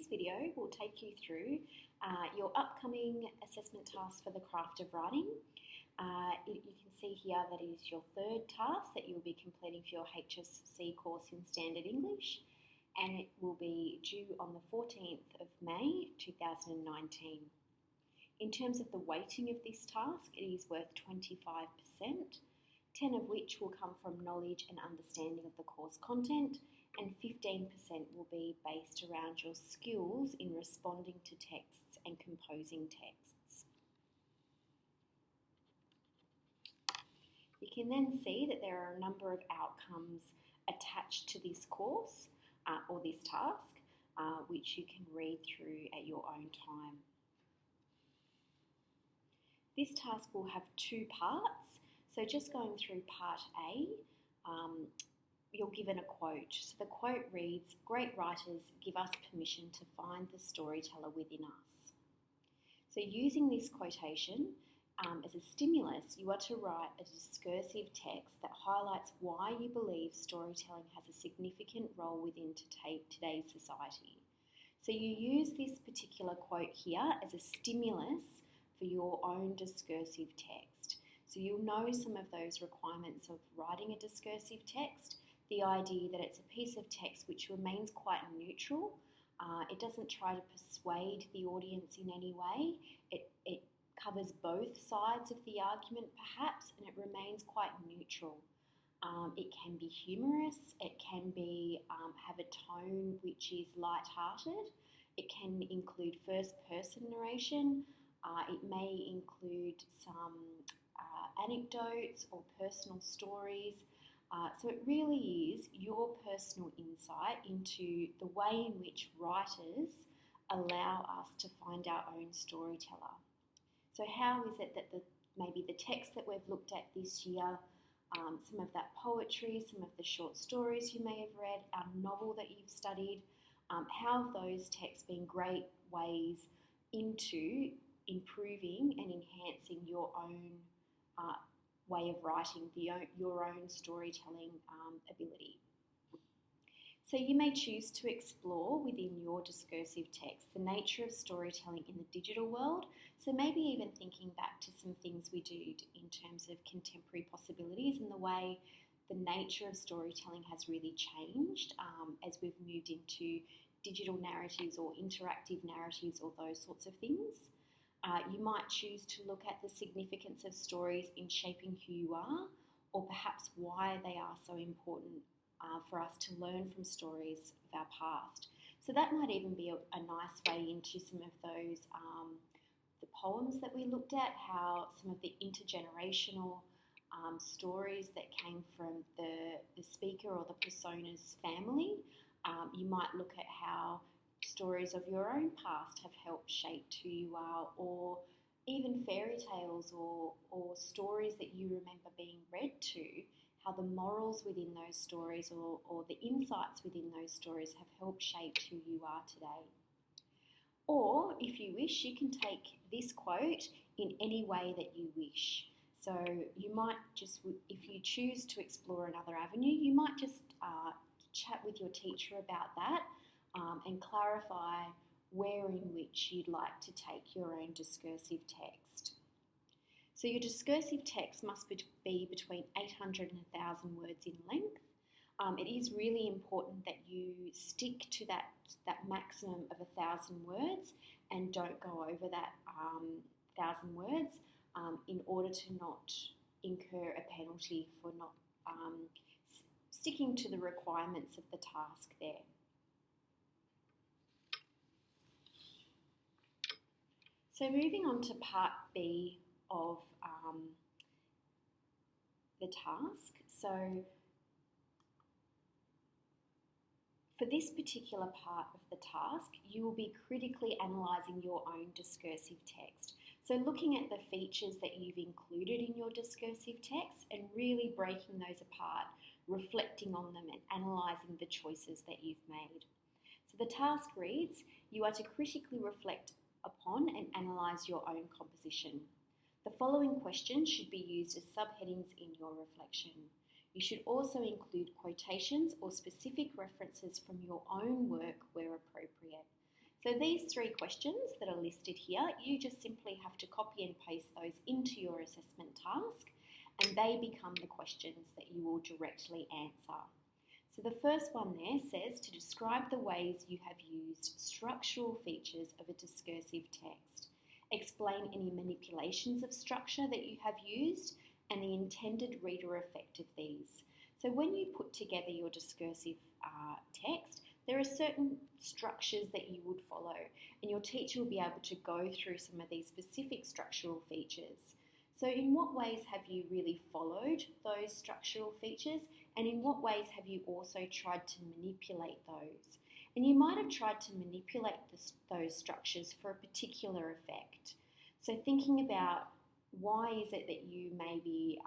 this video will take you through your upcoming assessment task for the craft of writing. You can see here that it is your third task that you'll be completing for your HSC course in Standard English, and it will be due on the 14th of May 2019. In terms of the weighting of this task, it is worth 25%, 10 of which will come from knowledge and understanding of the course content, and 15% will be based around your skills in responding to texts and composing texts. You can then see that there are a number of outcomes attached to this course or this task, which you can read through at your own time. This task will have two parts. So just going through part A, you're given a quote. So the quote reads, "Great writers give us permission to find the storyteller within us." So using this quotation as a stimulus, you are to write a discursive text that highlights why you believe storytelling has a significant role within today's society. So you use this particular quote here as a stimulus for your own discursive text. So you'll know some of those requirements of writing a discursive text, the idea that it's a piece of text which remains quite neutral. It doesn't try to persuade the audience in any way. It covers both sides of the argument perhaps, and it remains quite neutral. It can be humorous, it can be have a tone which is light-hearted, it can include first-person narration, it may include some anecdotes or personal stories. So it really is your personal insight into the way in which writers allow us to find our own storyteller. So how is it that maybe the text that we've looked at this year, some of that poetry, some of the short stories you may have read, our novel that you've studied, how have those texts been great ways into improving and enhancing your own way of writing, your own storytelling ability. So you may choose to explore within your discursive text the nature of storytelling in the digital world, so maybe even thinking back to some things we did in terms of contemporary possibilities and the way the nature of storytelling has really changed as we've moved into digital narratives or interactive narratives or those sorts of things. You might choose to look at the significance of stories in shaping who you are, or perhaps why they are so important for us to learn from stories of our past. So that might even be a nice way into some of those, the poems that we looked at, how some of the intergenerational stories that came from the speaker or the persona's family. You might look at how stories of your own past have helped shape who you are, or even fairy tales or stories that you remember being read to, how the morals within those stories or the insights within those stories have helped shape who you are today. Or, if you wish, you can take this quote in any way that you wish. So you might just, if you choose to explore another avenue, you might just chat with your teacher about that and clarify where in which you'd like to take your own discursive text. So your discursive text must be between 800 and 1,000 words in length. It is really important that you stick to that maximum of 1,000 words and don't go over that 1,000 words in order to not incur a penalty for not sticking to the requirements of the task there. So moving on to part B of the task. So for this particular part of the task, you will be critically analysing your own discursive text. So looking at the features that you've included in your discursive text and really breaking those apart, reflecting on them and analysing the choices that you've made. So the task reads, you are to critically reflect upon and analyse your own composition. The following questions should be used as subheadings in your reflection. You should also include quotations or specific references from your own work where appropriate. So these 3 questions that are listed here, you just simply have to copy and paste those into your assessment task, and they become the questions that you will directly answer. So the first one there says to describe the ways you have used structural features of a discursive text. Explain any manipulations of structure that you have used and the intended reader effect of these. So when you put together your discursive text, there are certain structures that you would follow, and your teacher will be able to go through some of these specific structural features. So in what ways have you really followed those structural features, and in what ways have you also tried to manipulate those? And you might have tried to manipulate those structures for a particular effect. So thinking about why is it that you maybe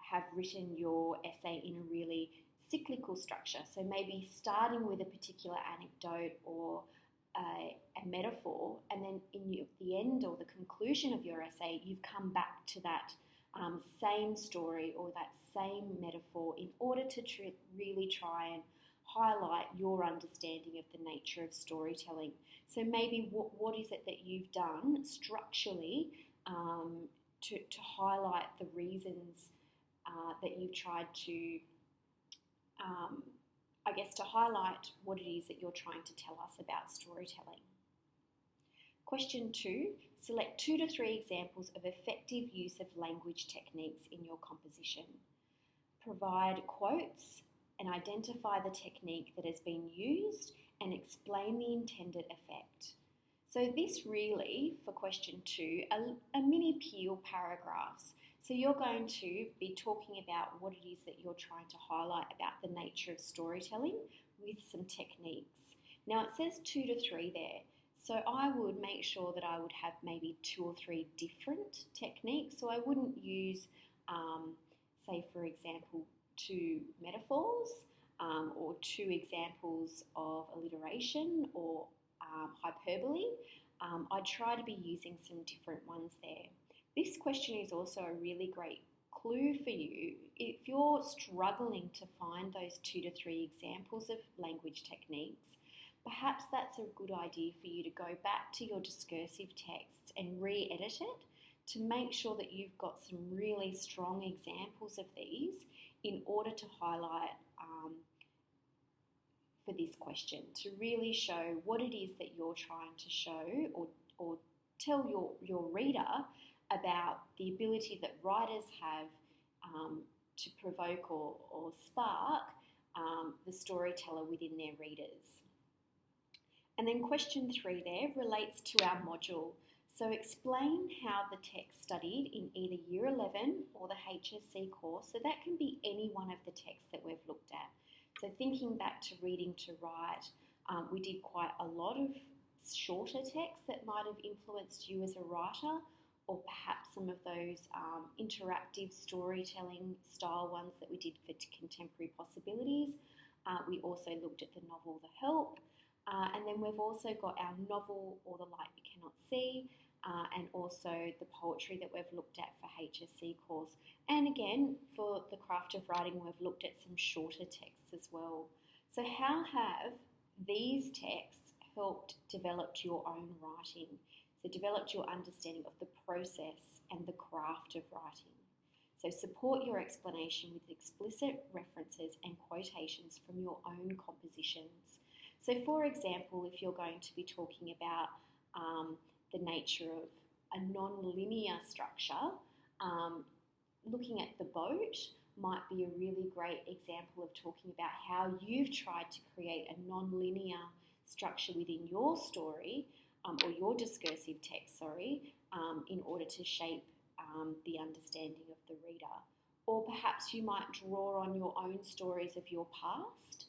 have written your essay in a really cyclical structure. So maybe starting with a particular anecdote or a metaphor, and then in the end or the conclusion of your essay, you've come back to that same story or that same metaphor in order to really try and highlight your understanding of the nature of storytelling. So maybe what is it that you've done structurally to highlight the reasons that you've tried to to highlight what it is that you're trying to tell us about storytelling. Question 2, select 2 to 3 examples of effective use of language techniques in your composition. Provide quotes and identify the technique that has been used and explain the intended effect. So this really, for question 2, are mini peel paragraphs. So you're going to be talking about what it is that you're trying to highlight about the nature of storytelling with some techniques. Now it says 2 to 3 there, so I would make sure that I would have maybe 2 or 3 different techniques. So I wouldn't use, say for example, 2 metaphors or 2 examples of alliteration or hyperbole. I try to be using some different ones there. This question is also a really great clue for you. If you're struggling to find those 2 to 3 examples of language techniques, perhaps that's a good idea for you to go back to your discursive texts and re-edit it to make sure that you've got some really strong examples of these in order to highlight for this question, to really show what it is that you're trying to show or tell your reader about the ability that writers have to provoke or spark the storyteller within their readers. And then question 3 there relates to our module. So explain how the text studied in either Year 11 or the HSC course. So that can be any one of the texts that we've looked at. So thinking back to Reading to Write, we did quite a lot of shorter texts that might have influenced you as a writer, or perhaps some of those interactive storytelling style ones that we did for Contemporary Possibilities. We also looked at the novel The Help, and then we've also got our novel Or the Light You Cannot See, and also the poetry that we've looked at for HSC course. And again, for the Craft of Writing, we've looked at some shorter texts as well. So how have these texts helped develop your own writing? So developed your understanding of the process and the craft of writing. So support your explanation with explicit references and quotations from your own compositions. So for example, if you're going to be talking about the nature of a non-linear structure, looking at The Boat might be a really great example of talking about how you've tried to create a non-linear structure within your story or your discursive text, in order to shape the understanding of the reader. Or perhaps you might draw on your own stories of your past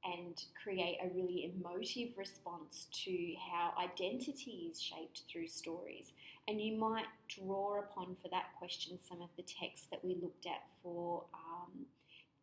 and create a really emotive response to how identity is shaped through stories. And you might draw upon, for that question, some of the texts that we looked at for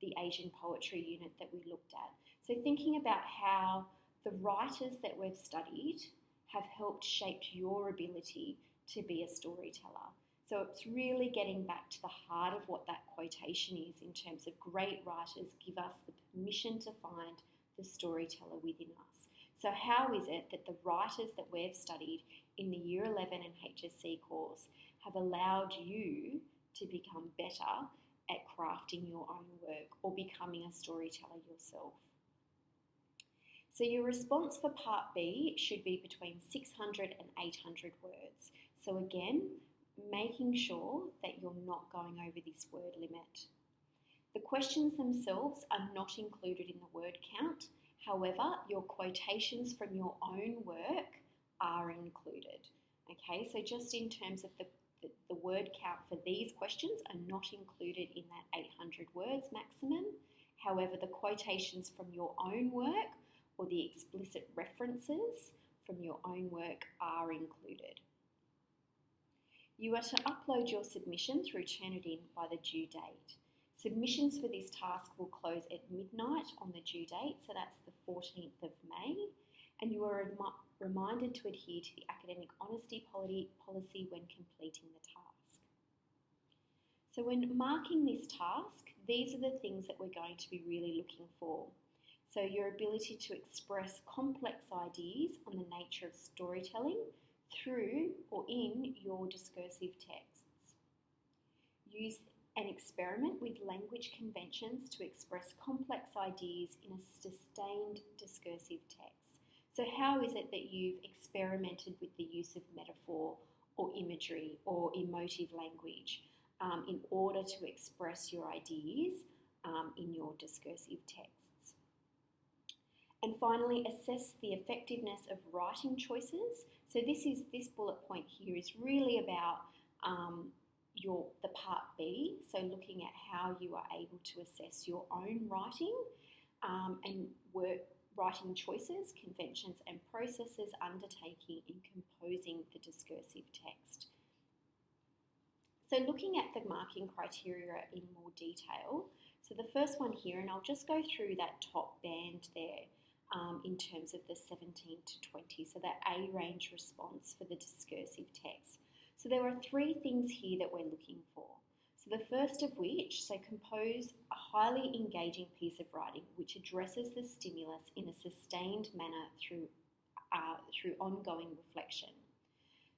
the Asian poetry unit that we looked at. So thinking about how the writers that we've studied have helped shape your ability to be a storyteller. So it's really getting back to the heart of what that quotation is in terms of great writers give us the permission to find the storyteller within us. So how is it that the writers that we've studied in the Year 11 and HSC course have allowed you to become better at crafting your own work or becoming a storyteller yourself? So your response for part B should be between 600 and 800 words. So again, making sure that you're not going over this word limit. The questions themselves are not included in the word count. However, your quotations from your own work are included. Okay, so just in terms of the word count for these questions are not included in that 800 words maximum. However, the quotations from your own work or the explicit references from your own work are included. You are to upload your submission through Turnitin by the due date. Submissions for this task will close at midnight on the due date, so that's the 14th of May, and you are reminded to adhere to the academic honesty policy when completing the task. So when marking this task, these are the things that we're going to be really looking for. So your ability to express complex ideas on the nature of storytelling through or in your discursive texts. Use an experiment with language conventions to express complex ideas in a sustained discursive text. So how is it that you've experimented with the use of metaphor or imagery or emotive language in order to express your ideas in your discursive texts? And finally, assess the effectiveness of writing choices. So this bullet point here is really about the part B, so looking at how you are able to assess your own writing and writing choices, conventions and processes undertaking in composing the discursive text. So looking at the marking criteria in more detail, so the first one here, and I'll just go through that top band there in terms of the 17 to 20, so that A range response for the discursive text. So there are three things here that we're looking for. So the first of which, so compose a highly engaging piece of writing which addresses the stimulus in a sustained manner through ongoing reflection.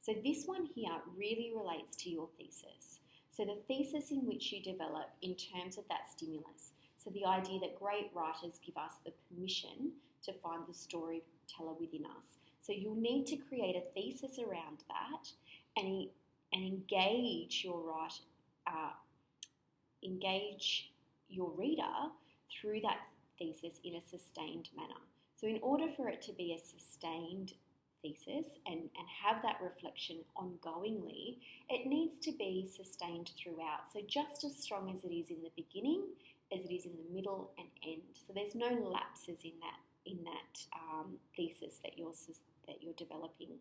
So this one here really relates to your thesis. So the thesis in which you develop in terms of that stimulus. So the idea that great writers give us the permission to find the storyteller within us. So you'll need to create a thesis around that and engage your reader through that thesis in a sustained manner. So in order for it to be a sustained thesis and have that reflection ongoingly, it needs to be sustained throughout. So just as strong as it is in the beginning, as it is in the middle and end. So there's no lapses in that thesis that you're developing.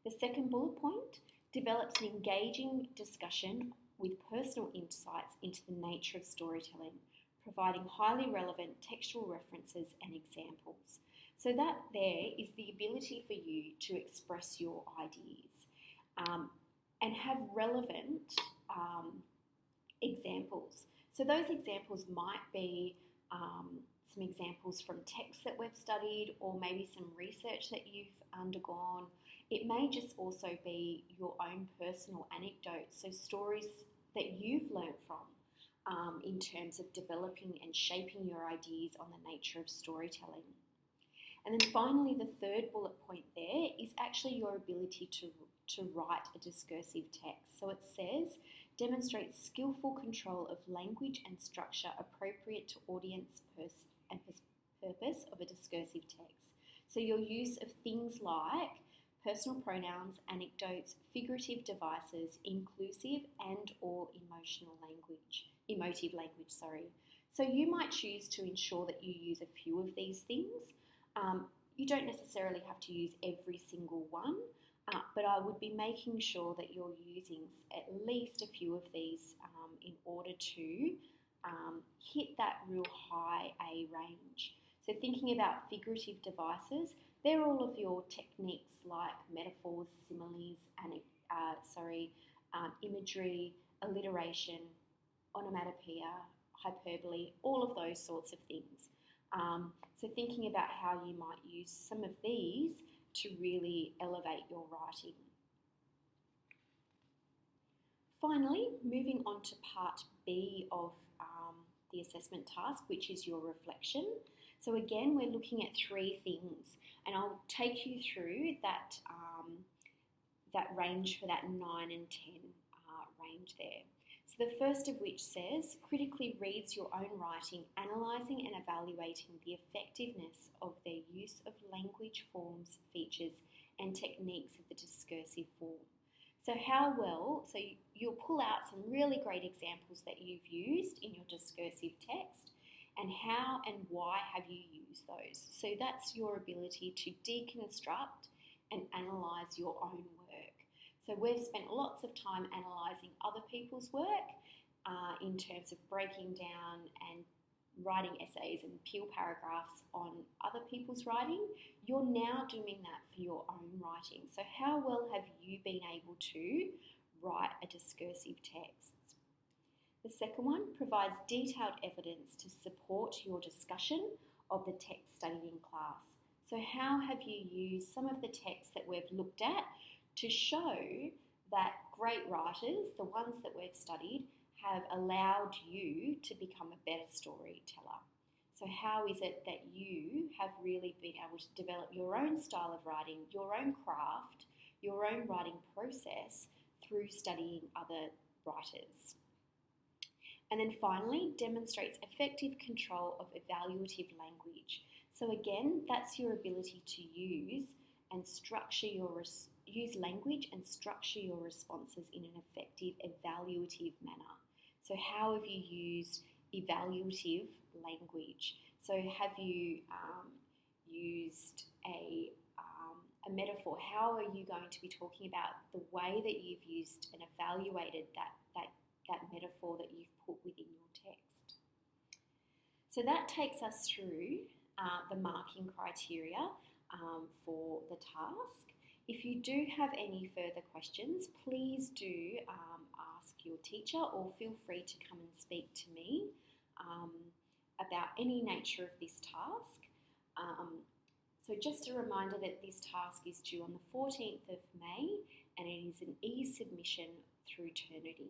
The second bullet point develops an engaging discussion with personal insights into the nature of storytelling, providing highly relevant textual references and examples. So that there is the ability for you to express your ideas and have relevant examples. So those examples might be some examples from texts that we've studied or maybe some research that you've undergone. It may just also be your own personal anecdotes, so stories that you've learnt from in terms of developing and shaping your ideas on the nature of storytelling. And then finally, the third bullet point there is actually your ability to write a discursive text. So it says, demonstrate skillful control of language and structure appropriate to audience and purpose of a discursive text. So your use of things like personal pronouns, anecdotes, figurative devices, inclusive and or emotive language. So you might choose to ensure that you use a few of these things. You don't necessarily have to use every single one, but I would be making sure that you're using at least a few of these in order to hit that real high A range. So thinking about figurative devices, they're all of your techniques like metaphors, similes, imagery, alliteration, onomatopoeia, hyperbole, all of those sorts of things. So thinking about how you might use some of these to really elevate your writing. Finally, moving on to part B of the assessment task, which is your reflection. So again, we're looking at 3 things, and I'll take you through that, that range for that 9 and 10 range there. So the first of which says, critically reads your own writing, analysing and evaluating the effectiveness of their use of language, forms, features and techniques of the discursive form. So how well, so you'll pull out some really great examples that you've used in your discursive text, and how and why have you used those. So that's your ability to deconstruct and analyse your own work. So we've spent lots of time analysing other people's work in terms of breaking down and writing essays and peel paragraphs on other people's writing. You're now doing that for your own writing. So how well have you been able to write a discursive text? The second one provides detailed evidence to support your discussion of the text studied in class. So how have you used some of the texts that we've looked at to show that great writers, the ones that we've studied, have allowed you to become a better storyteller? So how is it that you have really been able to develop your own style of writing, your own craft, your own writing process through studying other writers? And then finally, demonstrates effective control of evaluative language. So again, that's your ability to use language and structure your responses in an effective evaluative manner. So how have you used evaluative language? So have you used a metaphor? How are you going to be talking about the way that you've used and evaluated that metaphor that you've put within your text? So that takes us through the marking criteria for the task. If you do have any further questions, please do ask your teacher, or feel free to come and speak to me about any nature of this task. So just a reminder that this task is due on the 14th of May, and it is an e-submission through Turnitin.